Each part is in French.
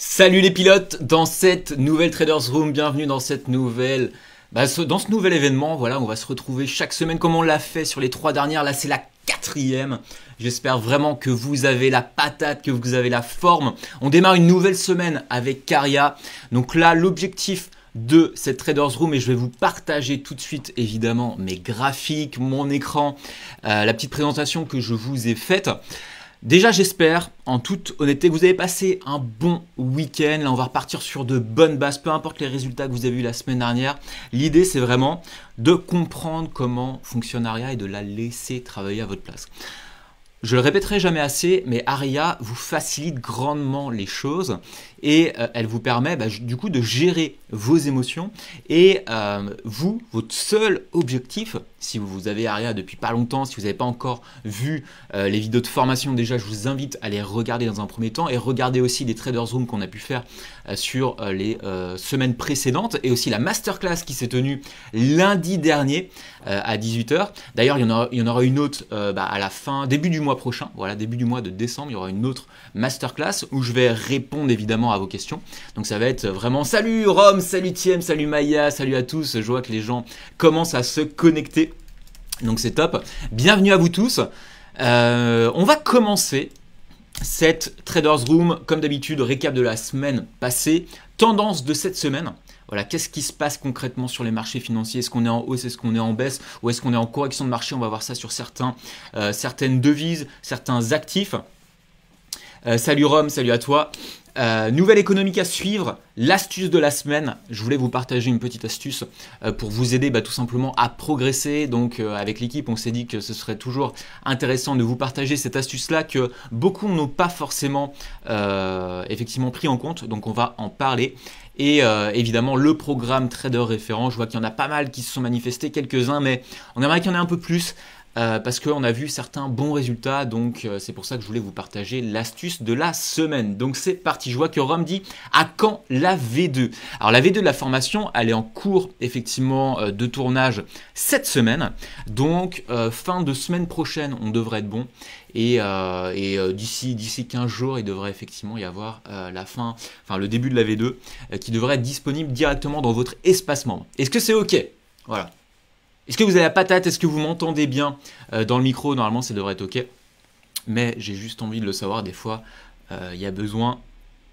Salut les pilotes, dans cette nouvelle Traders Room, bienvenue dans cette nouvelle, dans ce nouvel événement. Voilà, on va se retrouver chaque semaine comme on l'a fait sur les 3 dernières. Là, c'est la 4e. J'espère vraiment que vous avez la patate, que vous avez la forme. On démarre une nouvelle semaine avec Caria. Donc là, l'objectif de cette Traders Room, et je vais vous partager tout de suite évidemment mes graphiques, mon écran, la petite présentation que je vous ai faite. Déjà, j'espère, en toute honnêteté, que vous avez passé un bon week-end. Là, on va repartir sur de bonnes bases, peu importe les résultats que vous avez eu la semaine dernière. L'idée, c'est vraiment de comprendre comment fonctionne Aria et de la laisser travailler à votre place. Je le répéterai jamais assez, mais Aria vous facilite grandement les choses et elle vous permet du coup de gérer vos émotions et votre seul objectif, si vous avez Aria depuis pas longtemps, si vous n'avez pas encore vu les vidéos de formation, déjà je vous invite à les regarder dans un premier temps et regarder aussi les Traders Room qu'on a pu faire sur les semaines précédentes et aussi la masterclass qui s'est tenue lundi dernier à 18 h. D'ailleurs il y en aura une autre à la fin, début du mois prochain, voilà, début du mois de décembre, il y aura une autre masterclass où je vais répondre évidemment à vos questions. Donc ça va être vraiment salut Rome, salut Thiem, salut Maya, salut à tous. Je vois que les gens commencent à se connecter. Donc c'est top. Bienvenue à vous tous. On va commencer cette Traders Room comme d'habitude, récap de la semaine passée, tendance de cette semaine. Voilà, qu'est-ce qui se passe concrètement sur les marchés financiers? Est-ce qu'on est en hausse, est-ce qu'on est en baisse ou est-ce qu'on est en correction de marché? On va voir ça sur certaines devises, certains actifs. Salut Rome, salut à toi. Nouvelle économique à suivre, l'astuce de la semaine. Je voulais vous partager une petite astuce pour vous aider tout simplement à progresser. Donc avec l'équipe, on s'est dit que ce serait toujours intéressant de vous partager cette astuce-là que beaucoup n'ont pas forcément effectivement pris en compte. Donc on va en parler. Et évidemment le programme Trader Référent, je vois qu'il y en a pas mal qui se sont manifestés, quelques-uns, mais on aimerait qu'il y en ait un peu plus. Parce qu'on a vu certains bons résultats, donc c'est pour ça que je voulais vous partager l'astuce de la semaine. Donc c'est parti, je vois que Rome dit à quand la V2? Alors la V2 de la formation, elle est en cours effectivement de tournage cette semaine, donc fin de semaine prochaine on devrait être bon. Et d'ici 15 jours, il devrait effectivement y avoir le début de la V2 qui devrait être disponible directement dans votre espace membre. Est-ce que c'est OK? Voilà. Est-ce que vous avez la patate? Est-ce que vous m'entendez bien dans le micro? Normalement, ça devrait être OK. Mais j'ai juste envie de le savoir. Des fois, il y a besoin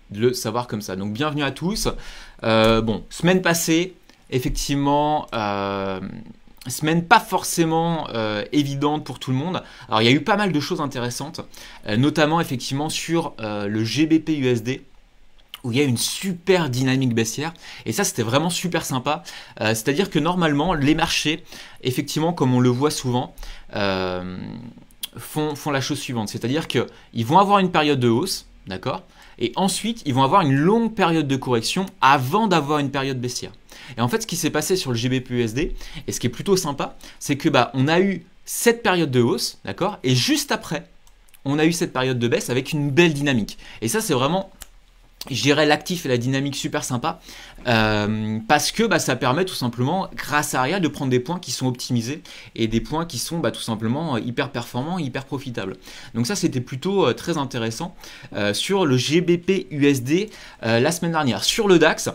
de le savoir comme ça. Donc, bienvenue à tous. Semaine passée, effectivement, semaine pas forcément évidente pour tout le monde. Alors, il y a eu pas mal de choses intéressantes, notamment, effectivement, sur le GBP USD. Où il y a une super dynamique baissière et ça c'était vraiment super sympa, c'est-à-dire que normalement les marchés effectivement comme on le voit souvent font la chose suivante, c'est-à-dire qu'ils vont avoir une période de hausse, d'accord, et ensuite ils vont avoir une longue période de correction avant d'avoir une période baissière. Et en fait ce qui s'est passé sur le GBP USD et ce qui est plutôt sympa, c'est que on a eu cette période de hausse, d'accord, et juste après on a eu cette période de baisse avec une belle dynamique et ça c'est vraiment, je dirais, l'actif et la dynamique super sympa parce que ça permet tout simplement grâce à Aria de prendre des points qui sont optimisés et des points qui sont tout simplement hyper performants, hyper profitables. Donc ça c'était plutôt très intéressant sur le GBP USD la semaine dernière. Sur le DAX,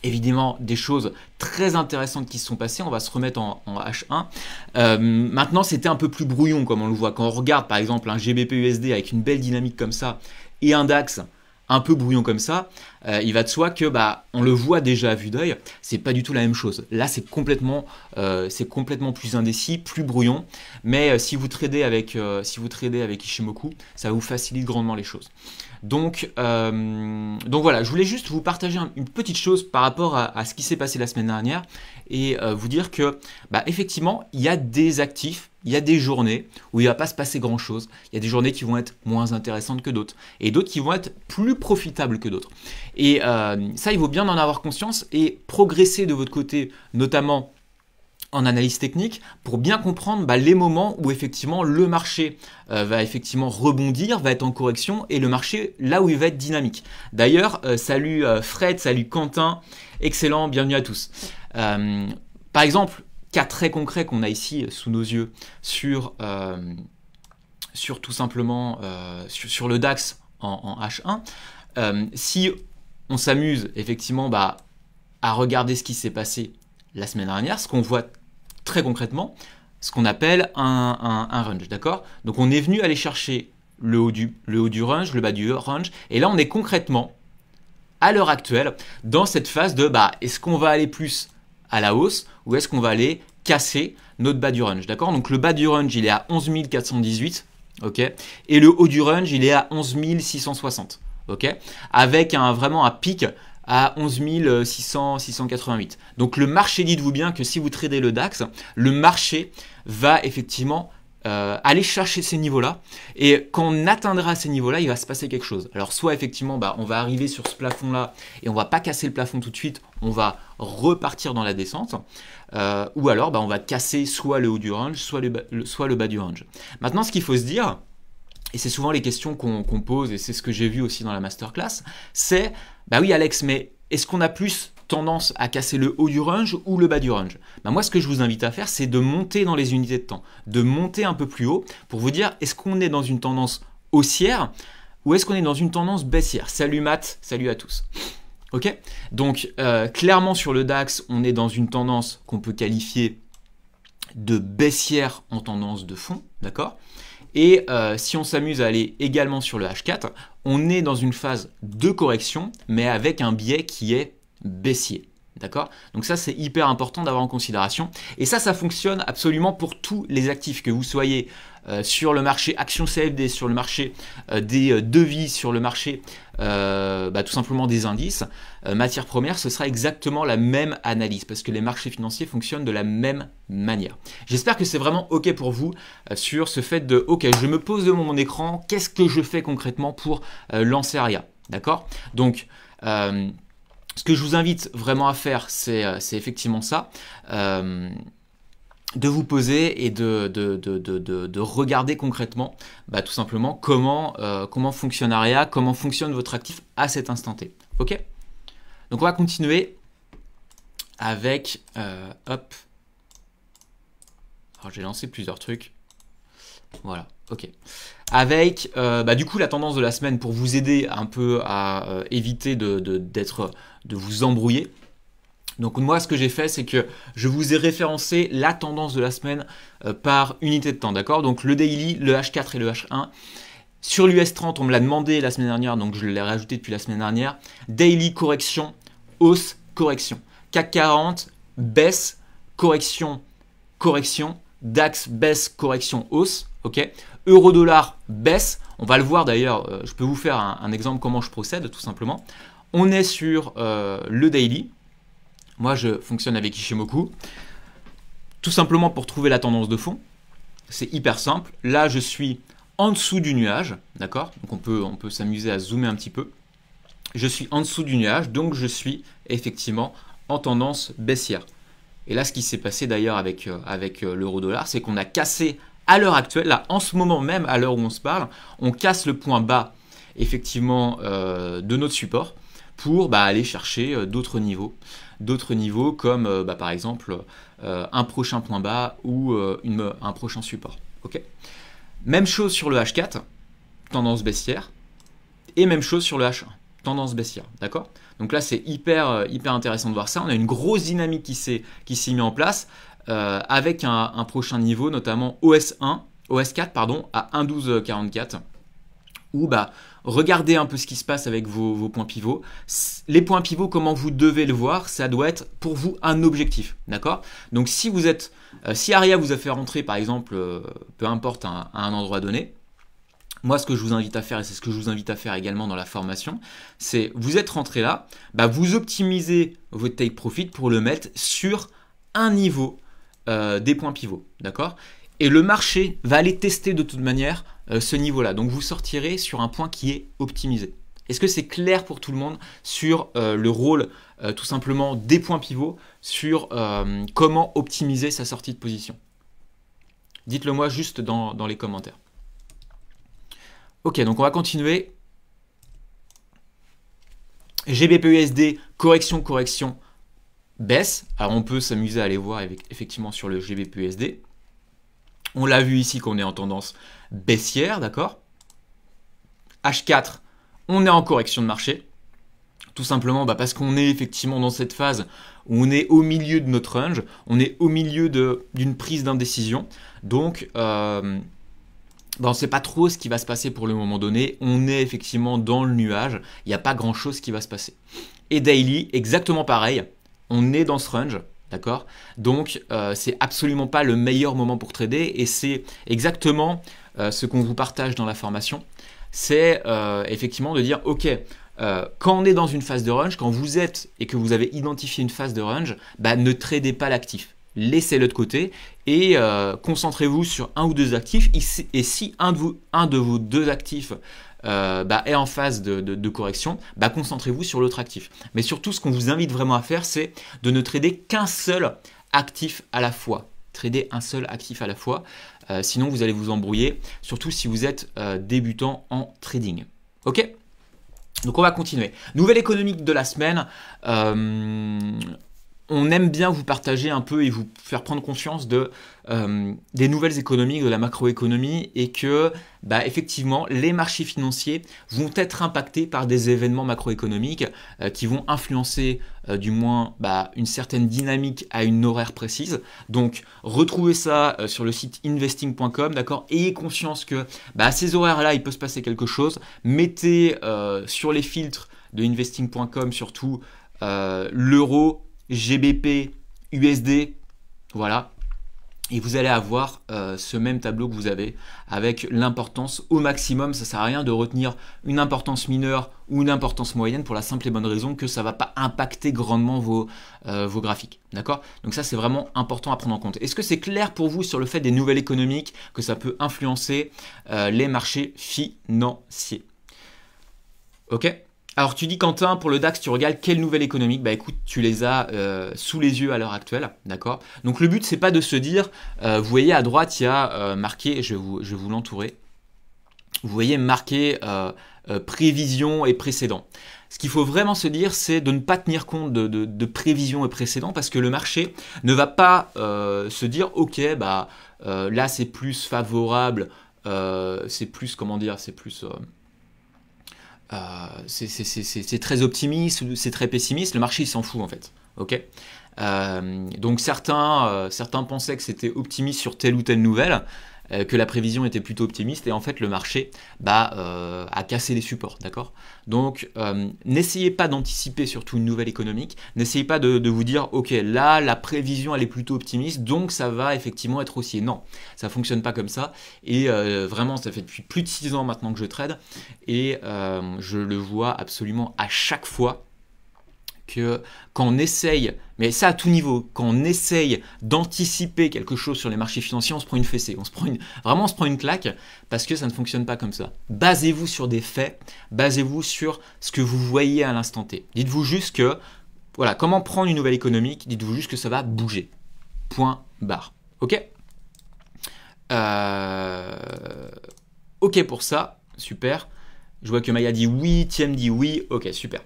évidemment des choses très intéressantes qui se sont passées, on va se remettre en H1. Maintenant c'était un peu plus brouillon comme on le voit. Quand on regarde par exemple un GBP USD avec une belle dynamique comme ça et un DAX un peu brouillon comme ça, il va de soi que on le voit déjà à vue d'œil, c'est pas du tout la même chose. Là c'est complètement plus indécis, plus brouillon, mais si vous tradez avec Ishimoku, ça vous facilite grandement les choses. Donc voilà, je voulais juste vous partager une petite chose par rapport à ce qui s'est passé la semaine dernière et vous dire que effectivement il y a des actifs, il y a des journées où il ne va pas se passer grand chose, il y a des journées qui vont être moins intéressantes que d'autres et d'autres qui vont être plus profitables que d'autres. Et ça il vaut bien en avoir conscience et progresser de votre côté, notamment en analyse technique pour bien comprendre les moments où effectivement le marché va effectivement rebondir, va être en correction et le marché là où il va être dynamique. D'ailleurs, salut Fred, salut Quentin, excellent, bienvenue à tous. Par exemple, cas très concret qu'on a ici sous nos yeux sur tout simplement sur le DAX en H1, si on s'amuse effectivement à regarder ce qui s'est passé la semaine dernière, ce qu'on voit très concrètement, ce qu'on appelle un range, d'accord? Donc on est venu aller chercher le haut du range, le bas du range, et là on est concrètement, à l'heure actuelle, dans cette phase de est-ce qu'on va aller plus à la hausse ou est-ce qu'on va aller casser notre bas du range, d'accord? Donc le bas du range il est à 11 418, ok? Et le haut du range il est à 11 660, ok? Avec vraiment un pic à 11 688. Donc le marché, dites-vous bien que si vous tradez le DAX, le marché va effectivement aller chercher ces niveaux-là. Et quand on atteindra ces niveaux-là, il va se passer quelque chose. Alors soit effectivement, on va arriver sur ce plafond-là et on va pas casser le plafond tout de suite, on va repartir dans la descente. Ou alors, on va casser soit le haut du range, soit le bas du range. Maintenant, ce qu'il faut se dire, et c'est souvent les questions qu'on pose, et c'est ce que j'ai vu aussi dans la masterclass, c'est, oui Alex, mais est-ce qu'on a plus tendance à casser le haut du range ou le bas du range? Moi, ce que je vous invite à faire, c'est de monter dans les unités de temps, de monter un peu plus haut pour vous dire, est-ce qu'on est dans une tendance haussière ou est-ce qu'on est dans une tendance baissière? Salut Matt, salut à tous. Ok? Donc, clairement sur le DAX, on est dans une tendance qu'on peut qualifier de baissière en tendance de fond, d'accord? Et si on s'amuse à aller également sur le H4, on est dans une phase de correction, mais avec un biais qui est baissier. D'accord? Donc ça, c'est hyper important d'avoir en considération. Et ça fonctionne absolument pour tous les actifs, que vous soyez sur le marché action CFD, sur le marché des devises, sur le marché tout simplement des indices, matières premières, ce sera exactement la même analyse parce que les marchés financiers fonctionnent de la même manière. J'espère que c'est vraiment OK pour vous sur ce fait de OK, je me pose devant mon écran, qu'est-ce que je fais concrètement pour lancer Aria? D'accord? Donc, ce que je vous invite vraiment à faire, c'est effectivement ça. De vous poser et de regarder concrètement tout simplement comment fonctionne Aria, comment fonctionne votre actif à cet instant T. Ok? Donc on va continuer avec hop. Alors j'ai lancé plusieurs trucs. Voilà, ok. Avec du coup la tendance de la semaine pour vous aider un peu à éviter de vous embrouiller. Donc moi, ce que j'ai fait, c'est que je vous ai référencé la tendance de la semaine par unité de temps, d'accord? Donc le daily, le H4 et le H1. Sur l'US 30, on me l'a demandé la semaine dernière, donc je l'ai rajouté depuis la semaine dernière. Daily, correction, hausse, correction. CAC 40, baisse, correction, correction. DAX, baisse, correction, hausse, ok? Euro-dollar, baisse. On va le voir d'ailleurs, je peux vous faire un exemple comment je procède, tout simplement. On est sur le daily. Moi, je fonctionne avec Ishimoku, tout simplement pour trouver la tendance de fond. C'est hyper simple. Là, je suis en dessous du nuage, d'accord? Donc, on peut s'amuser à zoomer un petit peu. Je suis en dessous du nuage, donc je suis effectivement en tendance baissière. Et là, ce qui s'est passé d'ailleurs avec l'euro-dollar, c'est qu'on a cassé à l'heure actuelle, là, en ce moment même, à l'heure où on se parle, on casse le point bas, effectivement, de notre support pour aller chercher d'autres niveaux comme par exemple un prochain point bas ou un prochain support. Okay. Même chose sur le H4, tendance baissière, et même chose sur le H1, tendance baissière. D'accord? Donc là, c'est hyper intéressant de voir ça. On a une grosse dynamique qui s'est mise en place avec un prochain niveau, notamment OS4 pardon, à 1,1244. Où regardez un peu ce qui se passe avec vos points pivots. Les points pivots, comment vous devez le voir, ça doit être pour vous un objectif, d'accord? Donc si Aria vous a fait rentrer par exemple, peu importe à un endroit donné, moi ce que je vous invite à faire, et c'est ce que je vous invite à faire également dans la formation, c'est vous êtes rentré là, vous optimisez votre take profit pour le mettre sur un niveau des points pivots, d'accord? Et le marché va aller tester de toute manière ce niveau-là. Donc vous sortirez sur un point qui est optimisé. Est-ce que c'est clair pour tout le monde sur le rôle tout simplement des points pivots, sur comment optimiser sa sortie de position? Dites-le moi juste dans les commentaires. Ok, donc on va continuer. GBP-USD, correction, baisse. Alors on peut s'amuser à aller voir effectivement sur le GBP-USD. On l'a vu ici qu'on est en tendance baissière, d'accord? H4, on est en correction de marché. Tout simplement parce qu'on est effectivement dans cette phase où on est au milieu de notre range, on est au milieu d'une prise d'indécision. Donc, on ne sait pas trop ce qui va se passer pour le moment donné. On est effectivement dans le nuage, il n'y a pas grand-chose qui va se passer. Et daily, exactement pareil, on est dans ce range. D'accord. Donc, c'est absolument pas le meilleur moment pour trader et c'est exactement ce qu'on vous partage dans la formation. C'est effectivement de dire, ok, quand on est dans une phase de range, quand vous êtes et que vous avez identifié une phase de range, ne tradez pas l'actif. Laissez-le de côté et concentrez-vous sur un ou deux actifs. Et si un de vos deux actifs est en phase de correction, concentrez-vous sur l'autre actif. Mais surtout, ce qu'on vous invite vraiment à faire, c'est de ne trader qu'un seul actif à la fois. Trader un seul actif à la fois, sinon vous allez vous embrouiller, surtout si vous êtes débutant en trading. Ok ? Donc on va continuer. Nouvelle économique de la semaine. On aime bien vous partager un peu et vous faire prendre conscience des nouvelles économiques, de la macroéconomie et que effectivement les marchés financiers vont être impactés par des événements macroéconomiques qui vont influencer du moins une certaine dynamique à une horaire précise. Donc retrouvez ça sur le site investing.com, d'accord. Ayez conscience que à ces horaires-là, il peut se passer quelque chose. Mettez sur les filtres de investing.com surtout l'euro, GBP, USD, voilà. Et vous allez avoir ce même tableau que vous avez avec l'importance au maximum. Ça ne sert à rien de retenir une importance mineure ou une importance moyenne pour la simple et bonne raison que ça ne va pas impacter grandement vos graphiques. D'accord? Donc ça, c'est vraiment important à prendre en compte. Est-ce que c'est clair pour vous sur le fait des nouvelles économiques, que ça peut influencer les marchés financiers? Ok? Alors tu dis Quentin, pour le DAX, tu regardes quelle nouvelle économique? Écoute, tu les as sous les yeux à l'heure actuelle, d'accord? Donc le but, c'est pas de se dire, vous voyez à droite, il y a marqué, je vais vous l'entourer, vous voyez marqué prévision et précédent. Ce qu'il faut vraiment se dire, c'est de ne pas tenir compte de prévision et précédent parce que le marché ne va pas se dire, ok, là c'est plus favorable, c'est plus, comment dire, c'est plus... c'est très optimiste, c'est très pessimiste, le marché il s'en fout en fait. Ok. Donc certains pensaient que c'était optimiste sur telle ou telle nouvelle, que la prévision était plutôt optimiste et en fait le marché a cassé les supports, d'accord. Donc n'essayez pas d'anticiper surtout une nouvelle économique, n'essayez pas de vous dire ok là la prévision elle est plutôt optimiste donc ça va effectivement être haussier. Non, ça fonctionne pas comme ça et vraiment ça fait depuis plus de 6 ans maintenant que je trade et je le vois absolument à chaque fois que quand on essaye, mais ça à tout niveau, quand on essaye d'anticiper quelque chose sur les marchés financiers, on se prend une fessée, on se prend une claque parce que ça ne fonctionne pas comme ça. Basez-vous sur des faits, basez-vous sur ce que vous voyez à l'instant T. Dites-vous juste que, voilà, comment prendre une nouvelle économique, dites-vous juste que ça va bouger. Point barre. Ok ? Ok pour ça, super. Je vois que Maya dit oui, Thiem dit oui, ok, super.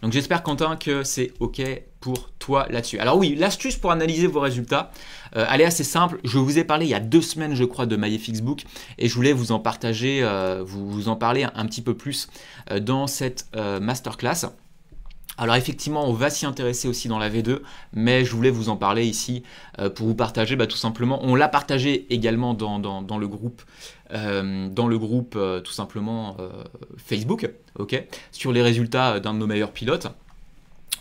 Donc j'espère Quentin que c'est ok pour toi là-dessus. Alors oui, l'astuce pour analyser vos résultats, elle est assez simple. Je vous ai parlé il y a 2 semaines je crois de MyFXBook et je voulais vous en partager, vous en parler un petit peu plus dans cette masterclass. Alors effectivement, on va s'y intéresser aussi dans la V2, mais je voulais vous en parler ici pour vous partager tout simplement. On l'a partagé également dans le groupe, tout simplement Facebook, ok, sur les résultats d'un de nos meilleurs pilotes.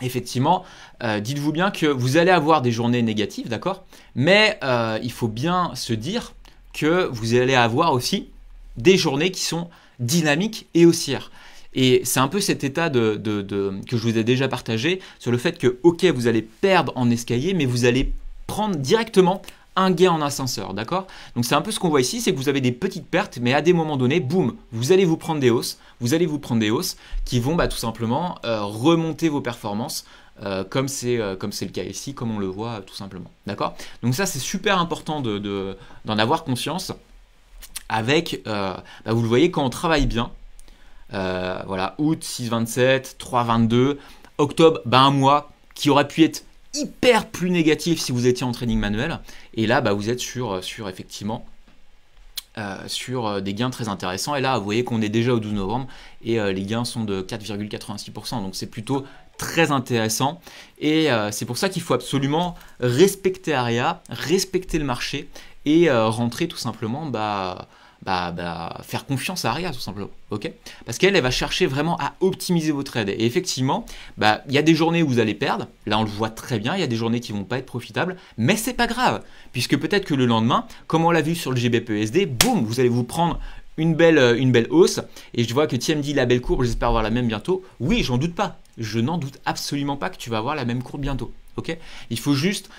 Effectivement, dites-vous bien que vous allez avoir des journées négatives, d'accord, mais il faut bien se dire que vous allez avoir aussi des journées qui sont dynamiques et haussières. Et c'est un peu cet état que je vous ai déjà partagé sur le fait que, ok, vous allez perdre en escalier, mais vous allez prendre directement un gain en ascenseur, d'accord? Donc c'est un peu ce qu'on voit ici, c'est que vous avez des petites pertes, mais à des moments donnés, boum, vous allez vous prendre des hausses, qui vont tout simplement remonter vos performances, comme c'est le cas ici, comme on le voit tout simplement, d'accord? Donc ça c'est super important d'en avoir conscience avec, vous le voyez, quand on travaille bien, voilà, août 6,27, 3,22, octobre, un mois qui aurait pu être hyper plus négatif si vous étiez en trading manuel, et là vous êtes sur effectivement sur des gains très intéressants. Et là, vous voyez qu'on est déjà au 12 novembre et les gains sont de 4,86%. Donc c'est plutôt très intéressant. Et c'est pour ça qu'il faut absolument respecter Aria, respecter le marché et rentrer tout simplement, faire confiance à Aria tout simplement, ok? Parce qu'elle va chercher vraiment à optimiser vos trades. Et effectivement, il y a des journées où vous allez perdre, là on le voit très bien, il y a des journées qui vont pas être profitables, mais c'est pas grave, puisque peut-être que le lendemain, comme on l'a vu sur le GBP/USD, boum, vous allez vous prendre une belle hausse, et je vois que Thiem dit la belle courbe, j'espère avoir la même bientôt. Oui, j'en doute pas, je n'en doute absolument pas que tu vas avoir la même courbe bientôt. Okay, il faut juste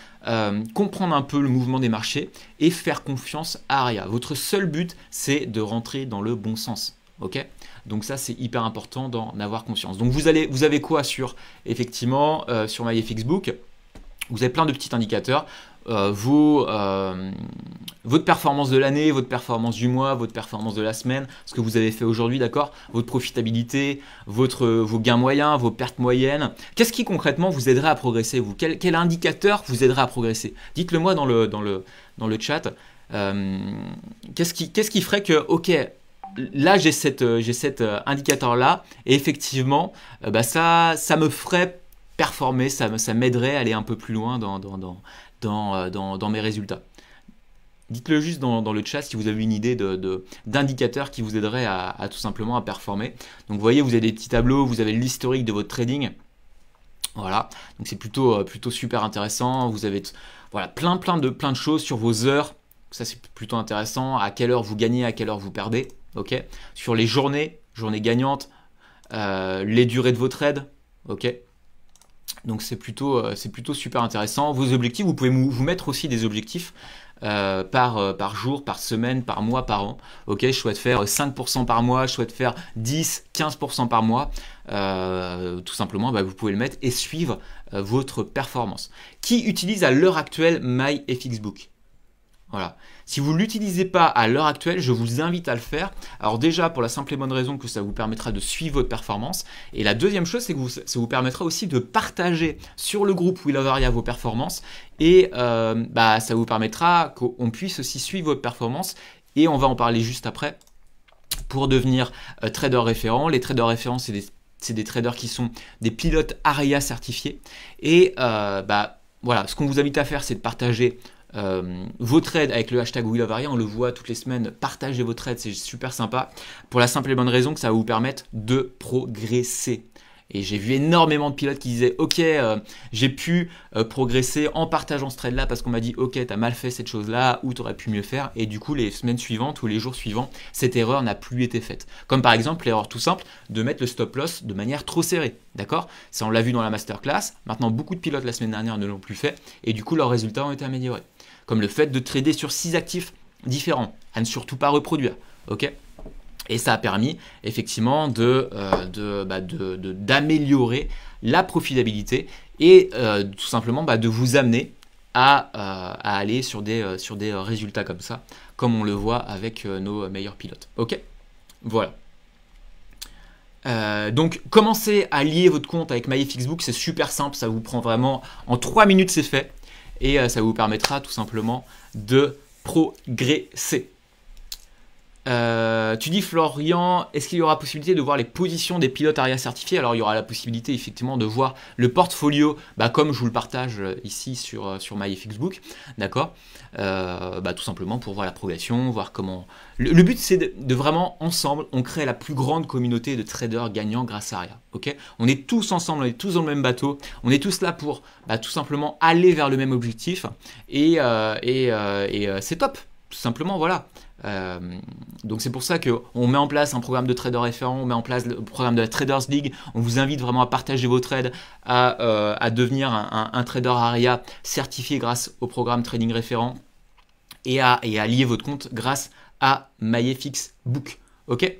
comprendre un peu le mouvement des marchés et faire confiance à Aria. Votre seul but, c'est de rentrer dans le bon sens. Okay, donc ça, c'est hyper important d'en avoir conscience. Donc vous avez quoi sur, effectivement, sur MyFXBook? Vous avez plein de petits indicateurs. Votre performance de l'année, votre performance du mois, votre performance de la semaine, ce que vous avez fait aujourd'hui, d'accord, votre profitabilité, vos gains moyens, vos pertes moyennes. Qu'est-ce qui concrètement vous aiderait à progresser, vous? Quel indicateur vous aiderait à progresser? Dites-le moi dans le chat. Qu'est-ce qui ferait que, ok, là j'ai cet indicateur-là, et effectivement, ça me ferait performer, ça m'aiderait à aller un peu plus loin dans mes résultats. Dites-le juste dans le chat si vous avez une idée d'indicateurs qui vous aiderait à tout simplement à performer. Donc vous voyez, vous avez des petits tableaux, vous avez l'historique de votre trading. Voilà, donc c'est plutôt super intéressant. Vous avez voilà, plein de choses sur vos heures. Ça c'est plutôt intéressant. À quelle heure vous gagnez, à quelle heure vous perdez. Ok. Sur les journées gagnantes, les durées de vos trades. Ok. Donc c'est plutôt super intéressant. Vos objectifs, vous pouvez vous mettre aussi des objectifs par jour, par semaine, par mois, par an. Ok, je souhaite faire 5% par mois, je souhaite faire 10, 15% par mois. Tout simplement, vous pouvez le mettre et suivre votre performance. Qui utilise à l'heure actuelle MyFXBook? Voilà. Si vous ne l'utilisez pas à l'heure actuelle, je vous invite à le faire. Alors déjà, pour la simple et bonne raison que ça vous permettra de suivre votre performance. Et la deuxième chose, c'est que ça vous permettra aussi de partager sur le groupe We Love Aria vos performances. Et ça vous permettra qu'on puisse aussi suivre votre performance. Et on va en parler juste après pour devenir trader référent. Les traders référents, c'est des traders qui sont des pilotes Aria certifiés. Et voilà, ce qu'on vous invite à faire, c'est de partager vos trades avec le hashtag We Love Aria. On le voit toutes les semaines, partagez vos trades, c'est super sympa, pour la simple et bonne raison que ça va vous permettre de progresser. Et j'ai vu énormément de pilotes qui disaient ok, j'ai pu progresser en partageant ce trade là parce qu'on m'a dit ok, t'as mal fait cette chose là ou t'aurais pu mieux faire, et du coup les semaines suivantes ou les jours suivants, cette erreur n'a plus été faite. Comme par exemple l'erreur tout simple de mettre le stop loss de manière trop serrée, d'accord? Ça on l'a vu dans la masterclass. Maintenant beaucoup de pilotes la semaine dernière ne l'ont plus fait et du coup leurs résultats ont été améliorés. Comme le fait de trader sur 6 actifs différents, à ne surtout pas reproduire, ok? Et ça a permis effectivement d'améliorer la profitabilité et tout simplement de vous amener à aller sur des résultats comme ça, comme on le voit avec nos meilleurs pilotes. Ok, voilà. Donc commencez à lier votre compte avec MyFXBook, c'est super simple, ça vous prend vraiment en 3 minutes, c'est fait, et ça vous permettra tout simplement de progresser. Tu dis Florian, est-ce qu'il y aura possibilité de voir les positions des pilotes Aria certifiés? Alors il y aura la possibilité effectivement de voir le portfolio, comme je vous le partage ici sur MyFXBook, d'accord, tout simplement pour voir la progression, voir comment... Le but c'est de vraiment ensemble, on crée la plus grande communauté de traders gagnants grâce à Aria, ok? On est tous ensemble, on est tous dans le même bateau, on est tous là pour tout simplement aller vers le même objectif, et c'est top, tout simplement, voilà. Donc c'est pour ça qu'on met en place un programme de trader référent, on met en place le programme de la Traders League, on vous invite vraiment à partager vos trades, à devenir un trader Aria certifié grâce au programme Trading Référent, et à lier votre compte grâce à MyFXBook, ok?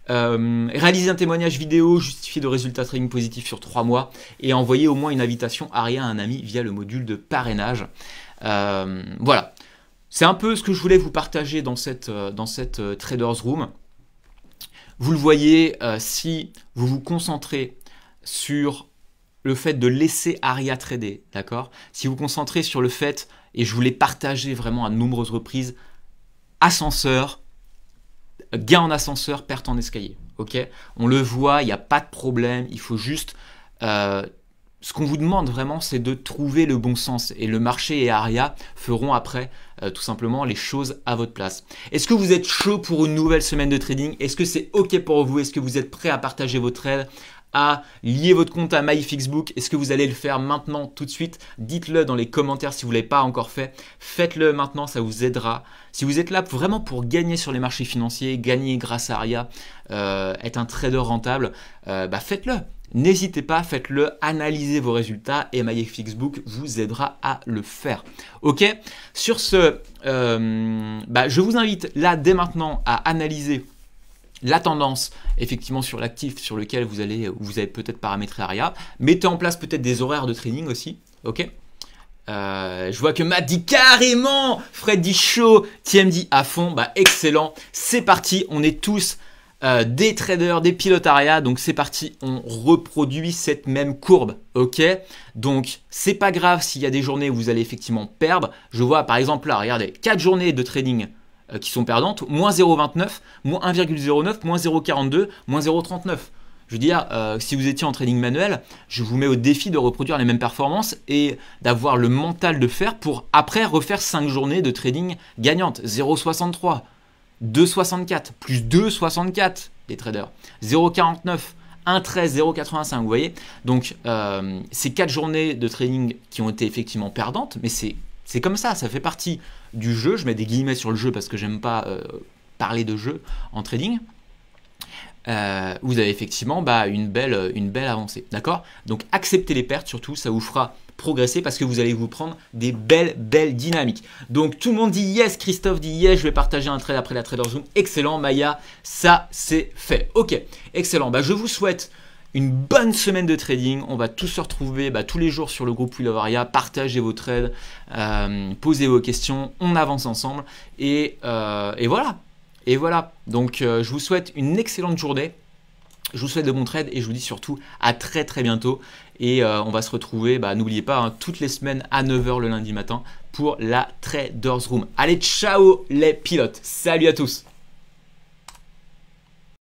Réaliser un témoignage vidéo justifié de résultats trading positifs sur 3 mois et envoyer au moins une invitation Aria à un ami via le module de parrainage. Voilà. C'est un peu ce que je voulais vous partager dans cette Traders Room. Vous le voyez, si vous vous concentrez sur le fait de laisser Aria trader, d'accord? Si vous vous concentrez sur le fait, et je vous l'ai partagé vraiment à de nombreuses reprises, ascenseur, gain en ascenseur, perte en escalier. Ok, on le voit, il n'y a pas de problème, il faut juste... ce qu'on vous demande vraiment, c'est de trouver le bon sens. Et le marché et Aria feront après tout simplement les choses à votre place. Est-ce que vous êtes chaud pour une nouvelle semaine de trading? Est-ce que c'est OK pour vous? Est-ce que vous êtes prêt à partager vos trades, à lier votre compte à MyFixBook? Est-ce que vous allez le faire maintenant, tout de suite? Dites-le dans les commentaires si vous ne l'avez pas encore fait. Faites-le maintenant, ça vous aidera. Si vous êtes là vraiment pour gagner sur les marchés financiers, gagner grâce à Aria, être un trader rentable, faites-le. N'hésitez pas, faites-le, analysez vos résultats et MyFixBook vous aidera à le faire. Ok, sur ce, je vous invite là dès maintenant à analyser la tendance effectivement sur l'actif sur lequel vous avez peut-être paramétré Aria. Mettez en place peut-être des horaires de trading aussi. Ok. Je vois que Matt dit carrément, Fred dit chaud, TM dit à fond. Excellent, c'est parti, on est tous des traders, des pilotes Aria, donc c'est parti, on reproduit cette même courbe, ok? Donc c'est pas grave s'il y a des journées où vous allez effectivement perdre. Je vois par exemple là, regardez, 4 journées de trading qui sont perdantes, moins 0,29, moins 1,09, moins 0,42, moins 0,39. Je veux dire, si vous étiez en trading manuel, je vous mets au défi de reproduire les mêmes performances et d'avoir le mental de faire pour après refaire 5 journées de trading gagnantes, 0,63. 2,64, plus 2,64 les traders, 0,49, 1,13, 0,85, vous voyez. Donc, ces 4 journées de trading qui ont été effectivement perdantes, mais c'est comme ça fait partie du jeu. Je mets des guillemets sur le jeu parce que j'aime pas parler de jeu en trading. Vous avez effectivement une belle avancée, d'accord? Donc, acceptez les pertes surtout, ça vous fera progresser parce que vous allez vous prendre des belles dynamiques. Donc tout le monde dit yes, Christophe dit yes, je vais partager un trade après la Trader Zoom. Excellent, Maya, ça c'est fait. Ok, excellent. Je vous souhaite une bonne semaine de trading. On va tous se retrouver tous les jours sur le groupe We Love Aria. Partagez vos trades, posez vos questions, on avance ensemble et voilà. Et voilà. Donc je vous souhaite une excellente journée. Je vous souhaite de bons trades et je vous dis surtout à très bientôt. Et on va se retrouver, n'oubliez pas, toutes les semaines à 9 h le lundi matin pour la Traders Room. Allez, ciao les pilotes. Salut à tous.